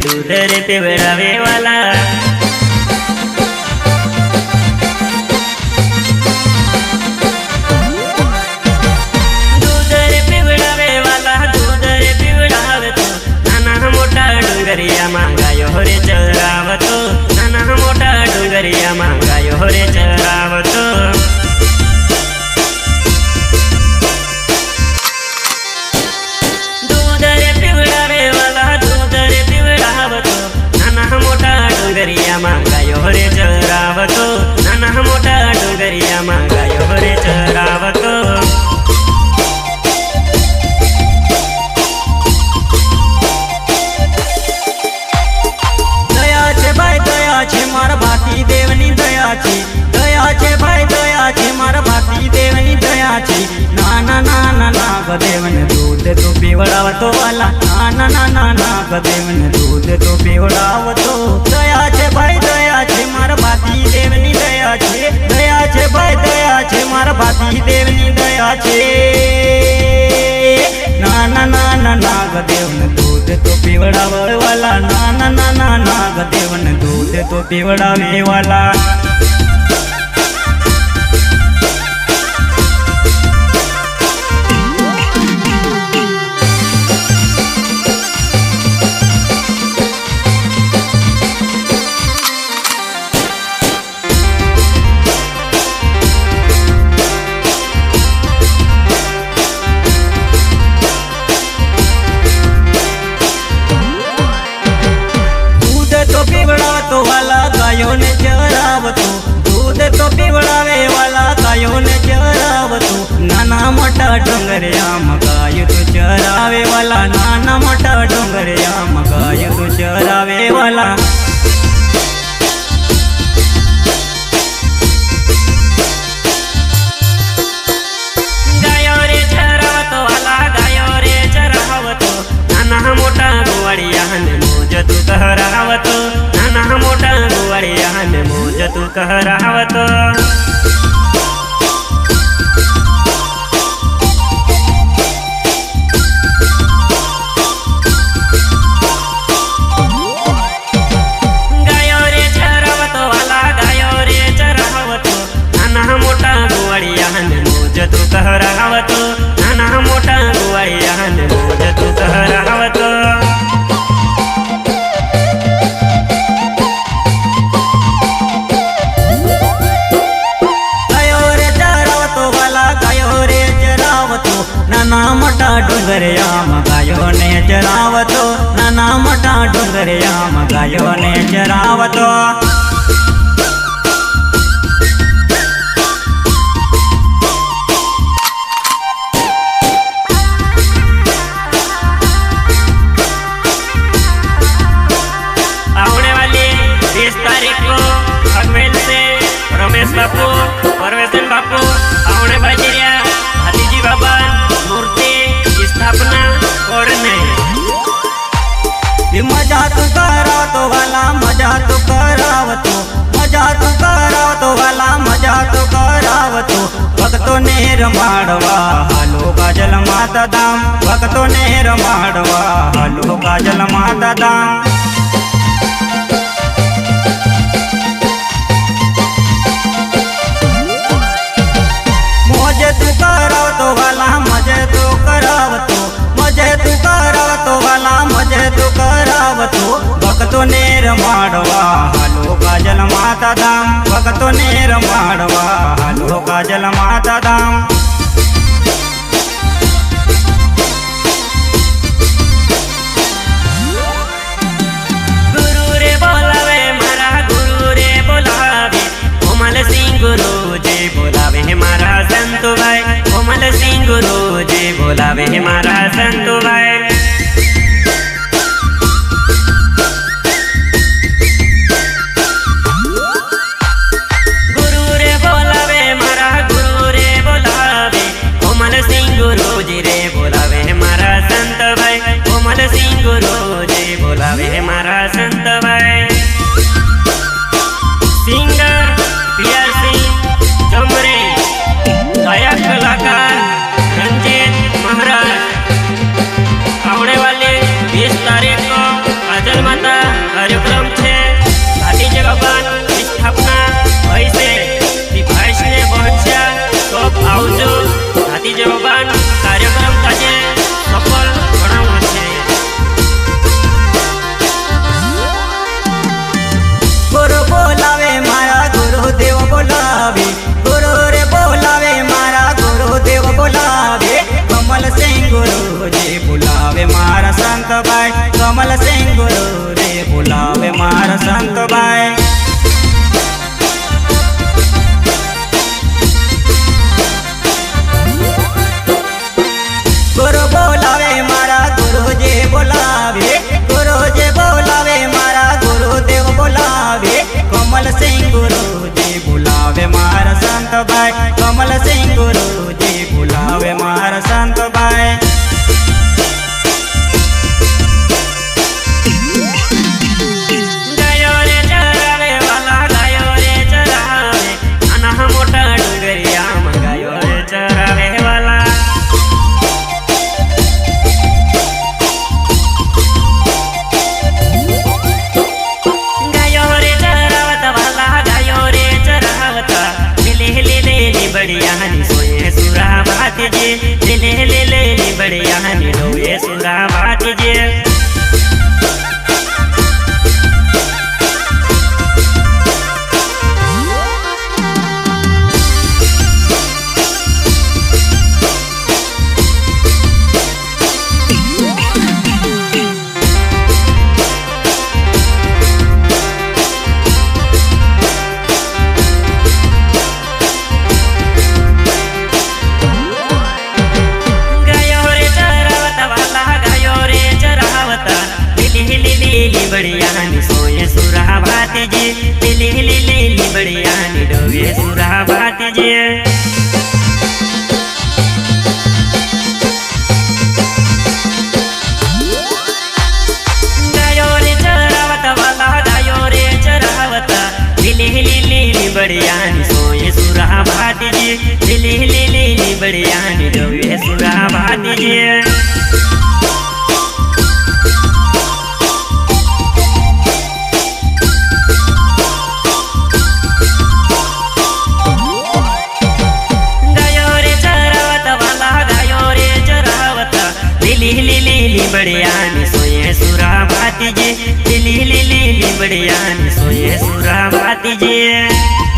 दूध रे पिवड़ावे वाला। दूध रे पिवड़ावे वाला, दूध रे पिवड़ावतो, नाना मोटा डोंगरिया मांगायो रे चरावतो, नाना मोटा डोंगरिया मांगायो रे चरावतो। डोंगरिया मांगायो रे चरावतो, नाना मोटा डोंगरिया मांगायो रे चरावतो। दया छे भाई दया छे मारा भाती देवनी दया छे, दया छे भाई दया छे मारा भाती देवनी दया छे। नाना नाना नाग देवन दूध तो पीवड़ावतो वाला, नाना नाना नाग देवन दूध तो पीवड़ावतो। दया छे भाई दया छे मारा भाती देवनी दया छे, दया छे भाई दया छे मारा भाती देवनी दया छे। नाना नाना नाग देवन दूध तो पीवड़ावे वाला, नाना नाना नाग देवन दूध तो पीवड़ावे वाला। पीवड़ावतो वाला गायों ने चरावतो, दूध तो पीवड़ावे वाला गायों ने चरावतो। नाना मोटा डोंगरिया गाय तो चरावे वाला, नाना मोटा डोंगरिया गाय तो चरावे वाला। गायो रे चरावतो वाला, गायो रे चरावतो, नाना मोटा गुवाड़िया ने मोज तू कहरावतो, नाना मोटा गुवाड़िया ने मोज तू कहरावतो। गायो रे चरावतो वाला, गायो रे चरावतो, नाना मोटा गुवाड़िया ने मोज तू कहरावतो, नाना मोटा गुवाड़िया ने मोज तू कहरावतो। नाना मोटा डोंगरिया गायो ने चरावतो, नाना मोटा डोंगरिया गायो ने चरावतो। आने वाली 20 तारीख को अगमेल से रमेश बापू, परवेशन बापू, आने बाजिरिया हाथीजी बाबा मूर्ति स्थापना करने। मजा तू करावतो वाला, मजा तू करावतो, मजा तू करावतो वाला, मजा तू करावतो। भक्तों ने रमाड़वा हालो काजल माता धाम, भक्तों ने रमाड़वा हालो काजल माता धाम। मजे तू करावतो वाला, मजे तू करावतो, मजे तू करावतो वाला, मजे तू करावतो। भक्तों ने रमाड़वा हालो काजल माता धाम, भक्तों ने रमाड़वा हालो काजल माता धाम। गुरु रे बोलावे मारा, गुरु रे बोलावे, कोमल सिंह गुरु जी बोलावे मारा संतु भाई, कोमल सिंह गुरु जी बोलावे मारा संतु भाई। गुरु रे बोलावे मारा, गुरु रे बोलावे, कोमल सिंह गुरु जी रे बोलावे मारा संत भाई, कोमल सिंह गुरु जी बोलावे मारा संत भाई। सिंगर पियर सिंह चमरे, गायक कलाकार रंजीत महाराज। कमल सिंह गुरु रे बोलावे मारा संत भाई। गुरु बोलावे मारा गुरुजी बोलावे, गुरुजी बोलावे मारा गुरुदेव बोलावे, कमल सिंह गुरुजी बोलावे मारा संत भाई, कमल सिंह गुरुजी बोलावे मारा संत भाई। गायो रे चरावे वाला गायो रे चरावे, अनाह मोटा डुंगरिया में गायो रे चरावे वाला। गायो रे चरावत वाला गायो रे चरावता, ले ले बढ़िया हनी सोए सुरा बात जे, ले बढ़िया हनी लोए सुरा बात जे। बढ़िया नी सोए सुरा बात जे, ले बढ़िया नी डोगे सुरा बात जे। गायो रे चरावत वाला गायो रे चरावता, ले बढ़िया नी सोए सुरा बात जे, ले बढ़िया नी डोगे सुरा बात जे। बढ़िया नी सोए सुरा बात जे, ले बढ़िया नी सोए सुरा बात जे।